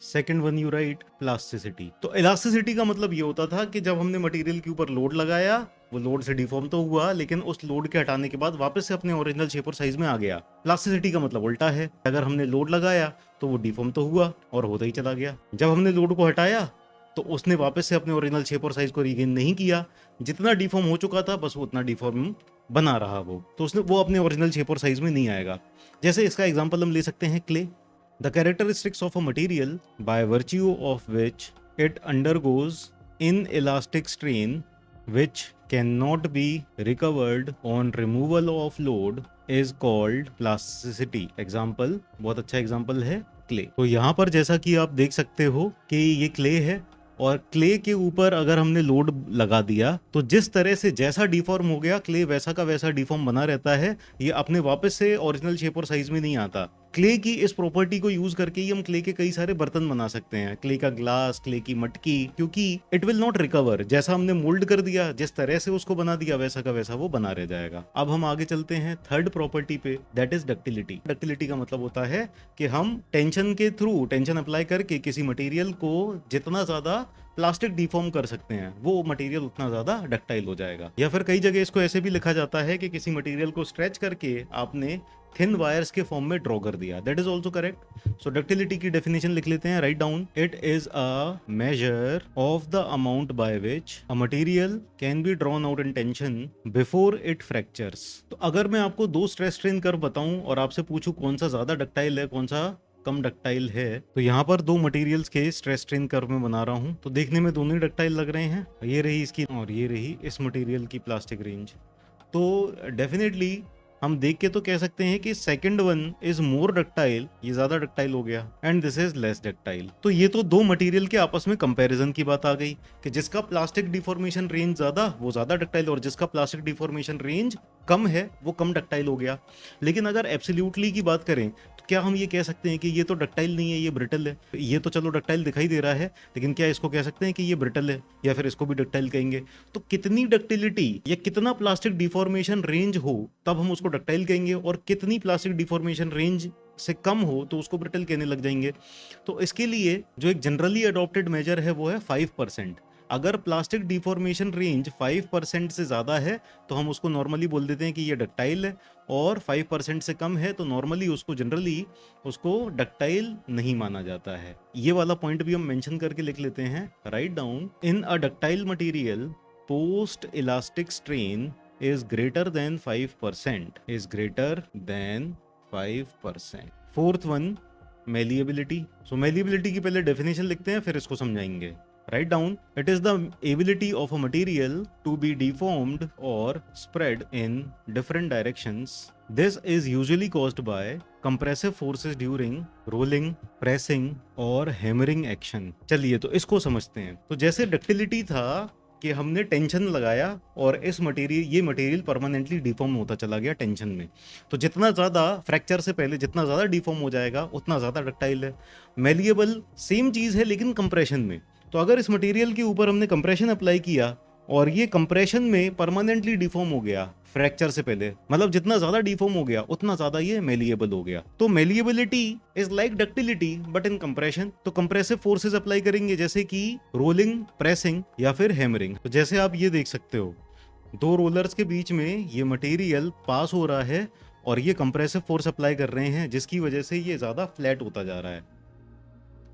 Second one you right plasticity. तो elasticity का मतलब ये होता था कि जब हमने मटेरियल के ऊपर लोड लगाया, वो लोड से डिफॉर्म तो हुआ, लेकिन उस लोड के हटाने के बाद वापस से अपने ओरिजिनल शेप और साइज में आ गया। प्लास्टिसिटी का मतलब उल्टा है, अगर हमने लोड लगाया तो वो डिफॉर्म तो हुआ और होता ही चला गया, जब हमने लोड को हटाया तो उसने वापस से अपने ओरिजिनल शेप और साइज को रीगेन नहीं किया, जितना डिफॉर्म हो चुका था बस वो उतना डिफॉर्म बना रहा वो, तो उसने वो अपने ओरिजिनल शेप और साइज में नहीं आएगा। जैसे इसका एग्जांपल हम ले सकते हैं clay. The characteristics of a material by virtue of which it undergoes inelastic strain which cannot be recovered on removal of load is called plasticity। Example, बहुत अच्छा एग्जाम्पल है क्ले। तो यहाँ पर जैसा कि आप देख सकते हो कि ये क्ले है और क्ले के ऊपर अगर हमने लोड लगा दिया तो जिस तरह से जैसा डिफॉर्म हो गया क्ले वैसा का वैसा डिफॉर्म बना रहता है, ये अपने वापस से ओरिजिनल शेप और साइज में नहीं आता। क्ले की इस प्रॉपर्टी को यूज करके ही हम क्ले के कई सारे बर्तन बना सकते हैं, क्ले का ग्लास, क्ले की मटकी, क्योंकि इट विल नॉट रिकवर। जैसा हमने मोल्ड कर दिया, जिस तरह से उसको बना दिया वैसा का वैसा वो बना रह जाएगा। अब हम आगे चलते हैं थर्ड प्रॉपर्टी पे, दैट इज डक्टिलिटी। डक्टिलिटी का मतलब होता है कि हम टेंशन के थ्रू, टेंशन अप्लाई करके किसी मटेरियल को जितना ज्यादा प्लास्टिक डिफॉर्म कर सकते हैं वो मटेरियल उतना ज्यादा डक्टाइल हो जाएगा। या फिर कई जगह इसको ऐसे भी लिखा जाता है कि किसी मटेरियल को स्ट्रेच करके आपने थिन वायर्स के फॉर्म में ड्रॉ कर दिया, that is also correct. So ductility की डेफिनेशन लिख लेते हैं, write down. It is a measure of the amount by which a material can be drawn out in tension before it fractures. तो अगर मैं आपको दो स्ट्रेस स्ट्रेन कर्व बताऊं और आपसे पूछूं कौन सा ज्यादा डक्टाइल है कौन सा कम डक्टाइल है, तो यहाँ पर दो मटेरियल्स के स्ट्रेस स्ट्रेन कर्व में बना रहा हूँ, तो देखने में दोनों ही डक्टाइल लग रहे हैं। ये रही इसकी और ये रही इस मटेरियल की प्लास्टिक रेंज। तो डेफिनेटली हम देख के तो कह सकते हैं कि second one is more ductile, ये ज्यादा डक्टाइल हो गया, and this is less ductile. तो ये तो दो मटेरियल के आपस में कंपैरिजन की बात आ गई कि जिसका प्लास्टिक डिफॉर्मेशन रेंज ज्यादा वो ज्यादा डक्टाइल और जिसका प्लास्टिक डिफॉर्मेशन रेंज कम है वो कम डक्टाइल हो गया। लेकिन अगर एब्सोल्युटली की बात करें तो क्या हम ये कह सकते हैं कि ये तो डक्टाइल नहीं है, ये ब्रिटल है? ये तो चलो डक्टाइल दिखाई दे रहा है, लेकिन क्या इसको कह सकते हैं कि ये ब्रिटल है या फिर इसको भी डक्टाइल कहेंगे? तो कितनी डक्टिलिटी या कितना प्लास्टिक डिफॉर्मेशन रेंज हो तब हम उसको डक्टाइल कहेंगे, और कितनी प्लास्टिक डिफॉर्मेशन रेंज से कम हो तो उसको ब्रिटल कहने लग जाएंगे। तो इसके लिए जो एक जनरली अडॉप्टेड मेजर है वो है 5%। अगर प्लास्टिक डिफॉर्मेशन रेंज 5% से ज्यादा है तो हम उसको नॉर्मली बोल देते हैं कि ये डक्टाइल है, और 5% से कम है तो नॉर्मली उसको जनरली उसको डक्टाइल नहीं माना जाता है। ये वाला पॉइंट भी हम मेंशन करके लिख लेते हैं, write down. In a ductile material post elastic strain is greater than 5%, is greater than 5%। Fourth one malleability। So malleability की पहले डेफिनेशन लिखते हैं फिर इसको समझाएंगे, write down. It is the ability of a material to be deformed और spread in different directions. This is usually caused by compressive forces during rolling, pressing और hammering action. चलिए तो इसको समझते हैं। तो जैसे डक्टिलिटी था कि हमने टेंशन लगाया और ये मटेरियल परमानेंटली डिफॉर्म होता चला गया टेंशन में, तो जितना ज़्यादा फ्रैक्चर से पहले जितना ज़्यादा डिफॉर्म हो जाएगा उतना ज़्यादा डक्टाइल है। मेलिएबल सेम चीज़ है लेकिन कंप्रेशन में। तो अगर इस मटेरियल के ऊपर हमने कंप्रेशन अप्लाई किया और ये कंप्रेशन में परमानेंटली डिफॉर्म हो गया फ्रैक्चर से पहले, मतलब जितना ज्यादा डिफॉर्म हो गया उतना ज्यादा ये मेलिएबल हो गया। तो malleability is like ductility but in compression. तो कंप्रेसिव फोर्सेस अप्लाई करेंगे जैसे कि रोलिंग, प्रेसिंग या फिर हैमरिंग। तो जैसे आप ये देख सकते हो दो रोलर्स के बीच में ये मटेरियल पास हो रहा है और ये कंप्रेसिव फोर्स अप्लाई कर रहे हैं जिसकी वजह से ये ज्यादा फ्लैट होता जा रहा है,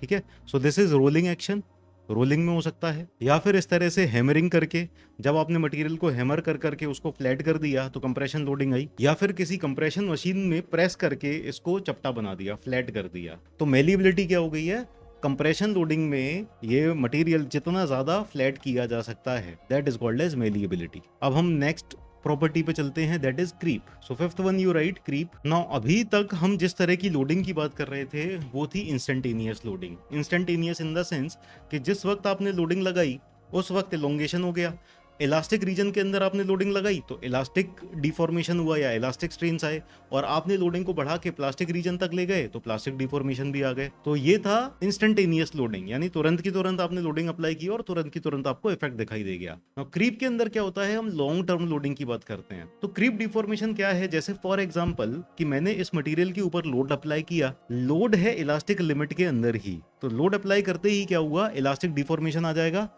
ठीक है। So this is rolling action, rolling में हो सकता है, या फिर इस तरह से हैमरिंग करके, जब आपने मटेरियल को हैमर कर करके उसको फ्लैट कर दिया तो कंप्रेशन लोडिंग आई, या फिर किसी कंप्रेशन मशीन में प्रेस करके इसको चपटा बना दिया, फ्लैट कर दिया। तो मेलिएबिलिटी क्या हो गई है? कंप्रेशन लोडिंग में ये मटेरियल जितना ज्यादा फ्लैट किया जा सकता है, that is called as malleability. अब हम नेक्स्ट प्रॉपर्टी पे चलते हैं, that is creep. So fifth one you write creep. Now अभी तक हम जिस तरह की लोडिंग की बात कर रहे थे वो थी instantaneous loading. Instantaneous in the sense कि जिस वक्त आपने लोडिंग लगाई उस वक्त एलोंगेशन हो गया, इलास्टिक रीजन के अंदर आपने लोडिंग लगाई तो इलास्टिक डिफॉर्मेशन हुआ या इलास्टिक स्ट्रेन्स आए, और आपने लोडिंग को बढ़ा के प्लास्टिक रीजन तक ले गए तो प्लास्टिक डिफॉर्मेशन भी आ गए। तो ये था इंस्टेंटेनियस लोडिंग, यानी तुरंत की तुरंत आपने लोडिंग अप्लाई की और तुरंत की तुरंत आपको इफेक्ट दिखाई दे गया। अब क्रीप के अंदर क्या होता है, हम लॉन्ग टर्म लोडिंग की बात करते हैं। तो क्रीप डिफॉर्मेशन क्या है, जैसे फॉर एग्जाम्पल कि मैंने इस मटेरियल के ऊपर लोड अप्लाई किया, लोड है इलास्टिक लिमिट के अंदर ही, तो लोड अप्लाई करते ही क्या हुआ, इलास्टिक डिफॉर्मेशन आ जाएगा।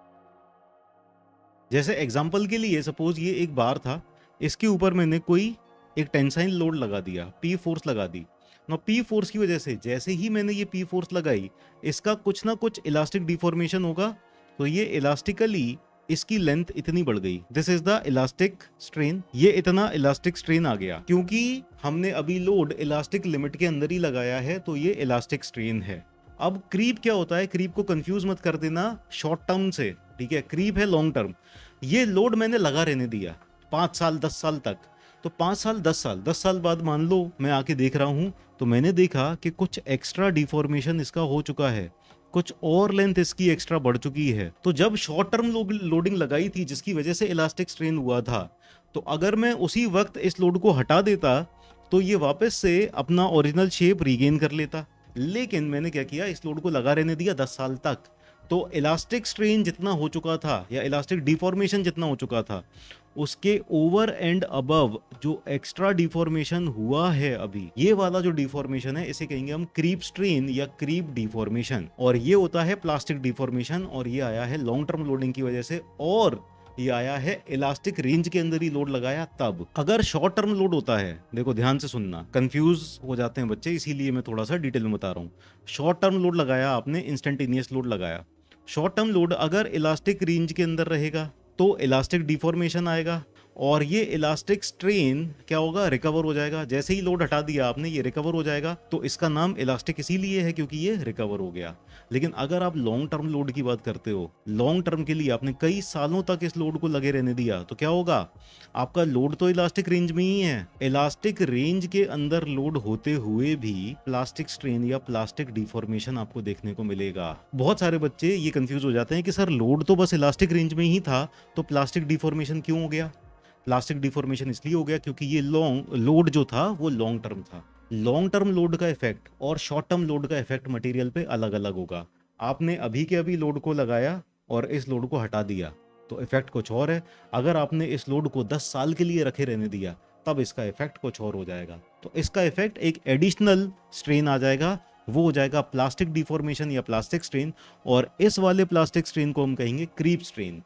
जैसे एग्जाम्पल के लिए सपोज ये एक बार था, इसके ऊपर मैंने कोई एक टेंसाइल लोड लगा दिया, पी फोर्स लगा दी। ना पी फोर्स की वजह से जैसे ही मैंने ये पी फोर्स लगाई, इसका कुछ ना कुछ इलास्टिक डिफॉर्मेशन होगा, तो ये इलास्टिकली इसकी लेंथ इतनी बढ़ गई, this is the elastic strain. ये इतना इलास्टिक स्ट्रेन आ गया क्योंकि हमने अभी लोड इलास्टिक लिमिट के अंदर ही लगाया है, तो ये इलास्टिक स्ट्रेन है। अब क्रीप क्या होता है, क्रीप को कंफ्यूज मत कर देना शॉर्ट टर्म से, ठीक है, क्रीप है लॉन्ग टर्म। ये लोड मैंने लगा रहने दिया 5 साल 10 साल तक, तो 5 साल 10 साल बाद मान लो मैं आके देख रहा हूं, तो मैंने देखा कि कुछ एक्स्ट्रा डिफॉर्मेशन इसका हो चुका है, कुछ और लेंथ इसकी एक्स्ट्रा बढ़ चुकी है। तो जब शॉर्ट टर्म लोडिंग लगाई थी जिसकी वजह से इलास्टिक स्ट्रेन हुआ था, तो अगर मैं उसी वक्त इस लोड को हटा देता तो ये वापस से अपना ओरिजिनल शेप रीगेन कर लेता। लेकिन मैंने क्या किया, इस लोड को लगा रहने दिया 10 साल तक, तो इलास्टिक स्ट्रेन जितना हो चुका था या इलास्टिक डिफॉर्मेशन जितना हो चुका था, उसके ओवर एंड अबव जो एक्स्ट्रा डिफॉर्मेशन हुआ है अभी, ये वाला जो डिफॉर्मेशन है इसे कहेंगे हम क्रीप स्ट्रेन या क्रीप डिफॉर्मेशन, और ये होता है प्लास्टिक डिफॉर्मेशन, और ये आया है लॉन्ग टर्म लोडिंग की वजह से, और ये आया है इलास्टिक रेंज के अंदर ही लोड लगाया तब। अगर शॉर्ट टर्म लोड होता है, देखो ध्यान से सुनना, कंफ्यूज हो जाते हैं बच्चे, इसीलिए मैं थोड़ा सा डिटेल में बता रहा हूँ। शॉर्ट टर्म लोड लगाया आपने, इंस्टेंटेनियस लोड लगाया, शॉर्ट टर्म लोड अगर इलास्टिक रेंज के अंदर रहेगा तो इलास्टिक डिफॉर्मेशन आएगा, और ये इलास्टिक स्ट्रेन क्या होगा, रिकवर हो जाएगा। जैसे ही लोड हटा दिया आपने, ये रिकवर हो जाएगा, तो इसका नाम इलास्टिक इसीलिए है क्योंकि ये रिकवर हो गया। लेकिन अगर आप लॉन्ग टर्म लोड की बात करते हो, लॉन्ग टर्म के लिए आपने कई सालों तक इस लोड को लगे रहने दिया, तो क्या होगा, आपका लोड तो इलास्टिक रेंज में ही है, इलास्टिक रेंज के अंदर लोड होते हुए भी प्लास्टिक स्ट्रेन या प्लास्टिक डिफॉर्मेशन आपको देखने को मिलेगा। बहुत सारे बच्चे ये कंफ्यूज हो जाते हैं कि सर लोड तो बस इलास्टिक रेंज में ही था, तो प्लास्टिक डिफॉर्मेशन क्यों हो गया। प्लास्टिक डिफॉर्मेशन इसलिए हो गया क्योंकि ये लोड जो था वो लॉन्ग टर्म था। लॉन्ग टर्म लोड का इफेक्ट और शॉर्ट टर्म लोड का इफेक्ट मटेरियल पे अलग अलग होगा। आपने अभी के अभी लोड को लगाया और इस लोड को हटा दिया तो इफेक्ट कुछ और है। अगर आपने इस लोड को 10 साल के लिए रखे रहने दिया तब इसका इफेक्ट कुछ और हो जाएगा। तो इसका इफेक्ट एक एडिशनल स्ट्रेन आ जाएगा, वो हो जाएगा प्लास्टिक डिफॉर्मेशन या प्लास्टिक स्ट्रेन, और इस वाले प्लास्टिक स्ट्रेन को हम कहेंगे क्रीप स्ट्रेन।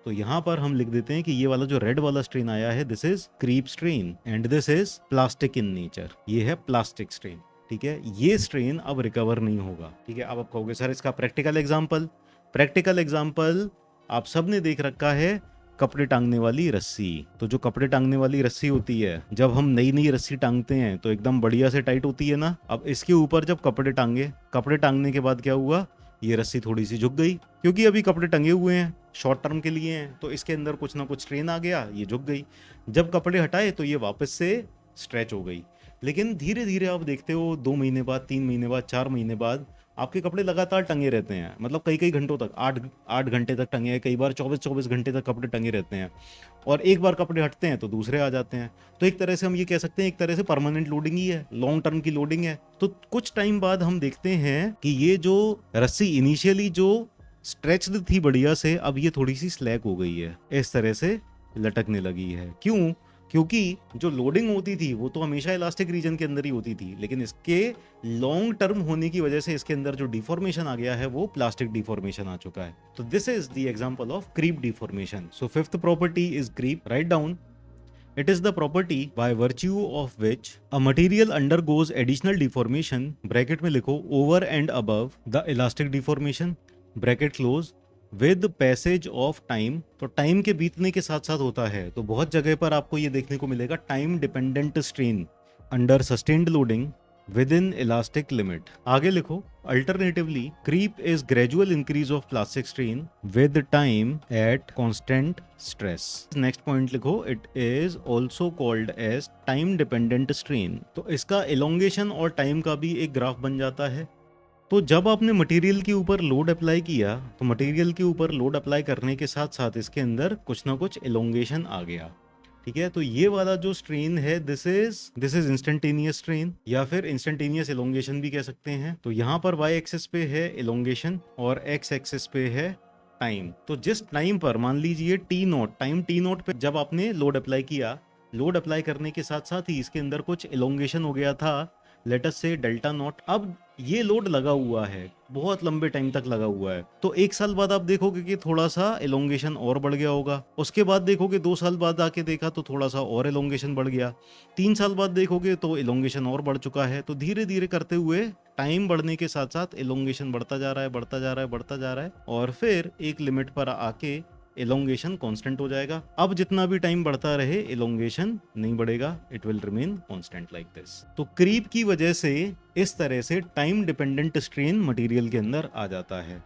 तो यहां पर हम लिख देते हैं कि ये वाला जो रेड वाला स्ट्रेन आया है, this is creep strain and this is plastic in nature, ये है प्लास्टिक स्ट्रेन। ठीक है, ये स्ट्रेन अब रिकवर नहीं होगा। ठीक है, अब आप कहोगे सर इसका प्रैक्टिकल एग्जांपल। प्रैक्टिकल एग्जांपल आप सबने देख रखा है, कपड़े टांगने वाली रस्सी। तो जो कपड़े टांगने वाली रस्सी होती है, जब हम नई नई रस्सी टांगते हैं तो एकदम बढ़िया से टाइट होती है ना। अब इसके ऊपर जब कपड़े टांगे, कपड़े टांगने के बाद क्या हुआ, ये रस्सी थोड़ी सी झुक गई क्योंकि अभी कपड़े टंगे हुए हैं, शॉर्ट टर्म के लिए हैं, तो इसके अंदर कुछ ना कुछ स्ट्रेन आ गया, ये झुक गई। जब कपड़े हटाए तो ये वापस से स्ट्रेच हो गई। लेकिन धीरे धीरे आप देखते हो 2 महीने बाद, 3 महीने बाद, 4 महीने बाद आपके कपड़े लगातार टंगे रहते हैं, मतलब कई कई घंटों तक, 8 घंटे तक टंगे हैं, कई बार 24 घंटे तक कपड़े टंगे रहते हैं, और एक बार कपड़े हटते हैं तो दूसरे आ जाते हैं। तो एक तरह से हम ये कह सकते हैं एक तरह से परमानेंट लोडिंग ही है, लॉन्ग टर्म की लोडिंग है। तो कुछ टाइम बाद हम देखते हैं कि ये जो रस्सी इनिशियली जो स्ट्रेच्ड थी बढ़िया से, अब ये थोड़ी सी स्लैक हो गई है, इस तरह से लटकने लगी है। क्यों? क्योंकि जो लोडिंग होती थी वो तो हमेशा इलास्टिक रीजन के अंदर ही होती थी, लेकिन इसके लॉन्ग टर्म होने की वजह से इसके अंदर जो डिफॉर्मेशन आ गया है वो प्लास्टिक डिफॉर्मेशन आ चुका है। तो this is the example of creep deformation. So fifth property is creep. Write down, it is the property by virtue of which a material undergoes additional deformation, bracket में लिखो, over and above the elastic deformation, bracket close, with passage of time. तो time के बीतने के साथ साथ होता है। तो बहुत जगह पर आपको ये देखने को मिलेगा time dependent strain under sustained loading within elastic limit. आगे लिखो, alternatively creep is gradual increase of plastic strain with time at constant stress. Next point लिखो, it is also called as time dependent strain. तो इसका elongation और time का भी एक graph बन जाता है। तो जब आपने मटेरियल के ऊपर लोड अप्लाई किया तो मटेरियल के ऊपर लोड अप्लाई करने के साथ साथ इसके अंदर कुछ ना कुछ एलोंगेशन आ गया। ठीक है, तो ये वाला जो स्ट्रेन है दिस इज इंस्टेंटेनियस स्ट्रेन या फिर इंस्टेंटेनियस एलोंगेशन भी कह सकते हैं। तो यहाँ पर वाई एक्सिस पे है एलोंगेशन और एक्स एक्सिस पे है टाइम। तो जिस टाइम पर मान लीजिए T not time T not पे जब आपने लोड अप्लाई किया, लोड अप्लाई करने के साथ साथ ही इसके अंदर कुछ एलोंगेशन हो गया था, लेट अस से डेल्टा नॉट। अब ये लोड लगा हुआ है, बहुत लंबे टाइम तक लगा हुआ है, तो एक साल बाद आप देखोगे कि थोड़ा सा एलोंगेशन और बढ़ गया होगा। उसके बाद देखोगे 2 साल बाद आके देखा तो थोड़ा सा और एलोंगेशन बढ़ गया। 3 साल बाद देखोगे तो एलोंगेशन और बढ़ चुका है। तो धीरे धीरे करते हुए टाइम बढ़ने के साथ साथ एलोंगेशन बढ़ता जा रहा है, बढ़ता जा रहा है, बढ़ता जा रहा है, और फिर एक लिमिट पर आके एलोंगेशन कांस्टेंट हो जाएगा। अब जितना भी टाइम बढ़ता रहे एलोंगेशन नहीं बढ़ेगा, it will remain constant like this. तो क्रीप की वजह से इस तरह से टाइम डिपेंडेंट स्ट्रेन मटेरियल के अंदर आ जाता है।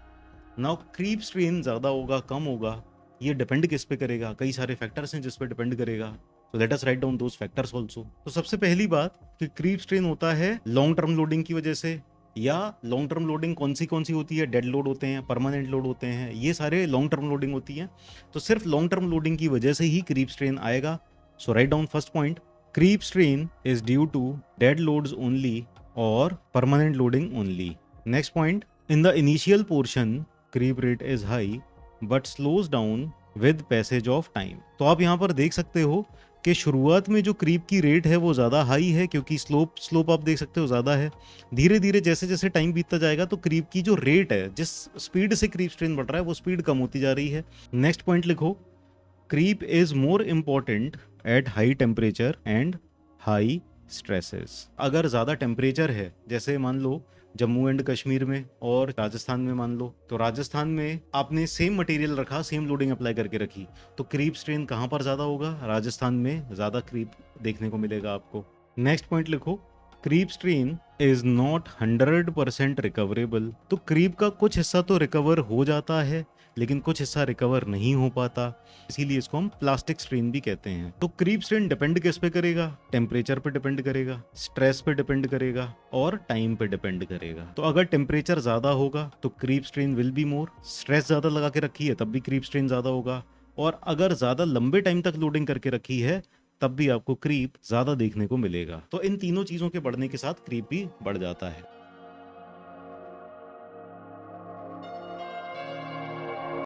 नाउ क्रीप स्ट्रेन ज्यादा होगा कम होगा, ये डिपेंड किस पे करेगा? कई सारे फैक्टर्स हैं जिस पे डिपेंड करेगा। तो let us write down those factors also. तो सबसे पहली बात कि क्रीप स्ट्रेन होता है लॉन्ग टर्म लोडिंग की वजह से। या लॉन्ग टर्म लोडिंग कौन सी होती है? डेड लोड होते हैं, परमानेंट लोड होते हैं, ये सारे लॉन्ग टर्म लोडिंग होती है। तो सिर्फ लॉन्ग टर्म लोडिंग की वजह से ही क्रीप स्ट्रेन आएगा। So write down first point, creep strain is due to dead loads only और permanent loading only. Next point, in the initial portion creep rate is high but slows down with passage of time. तो आप यहाँ पर देख सकते हो कि शुरुआत में जो क्रीप की रेट है वो ज़्यादा हाई है, क्योंकि स्लोप आप देख सकते हो ज़्यादा है। धीरे धीरे जैसे जैसे टाइम बीतता जाएगा तो क्रीप की जो रेट है, जिस स्पीड से क्रीप स्ट्रेन बढ़ रहा है, वो स्पीड कम होती जा रही है। नेक्स्ट पॉइंट लिखो, creep is more important at high temperature and high stresses. अगर ज़्यादा टेम्परेचर है, जैसे मान लो जम्मू एंड कश्मीर में और राजस्थान में मान लो, तो राजस्थान में आपने सेम मटेरियल रखा, सेम लोडिंग अप्लाई करके रखी, तो क्रीप स्ट्रेन कहाँ पर ज़्यादा होगा? राजस्थान में ज़्यादा क्रीप देखने को मिलेगा आपको। नेक्स्ट पॉइंट लिखो, creep strain is not 100% recoverable. तो क्रीप का कुछ हिस्सा तो रिकवर हो जाता है लेकिन कुछ हिस्सा रिकवर नहीं हो पाता, इसीलिए इसको हम प्लास्टिक स्ट्रेन भी कहते हैं। तो क्रीप स्ट्रेन डिपेंड किस पे करेगा? टेम्परेचर पे डिपेंड करेगा, स्ट्रेस पे डिपेंड करेगा और टाइम पे डिपेंड करेगा। तो अगर टेम्परेचर ज्यादा होगा तो creep strain will be more, stress ज्यादा लगा के रखी है तब भी क्रीप स्ट्रेन ज्यादा होगा, और अगर ज्यादा लंबे टाइम तक लोडिंग करके रखी है तब भी आपको क्रीप ज्यादा देखने को मिलेगा। तो इन तीनों चीजों के बढ़ने के साथ क्रीप भी बढ़ जाता है।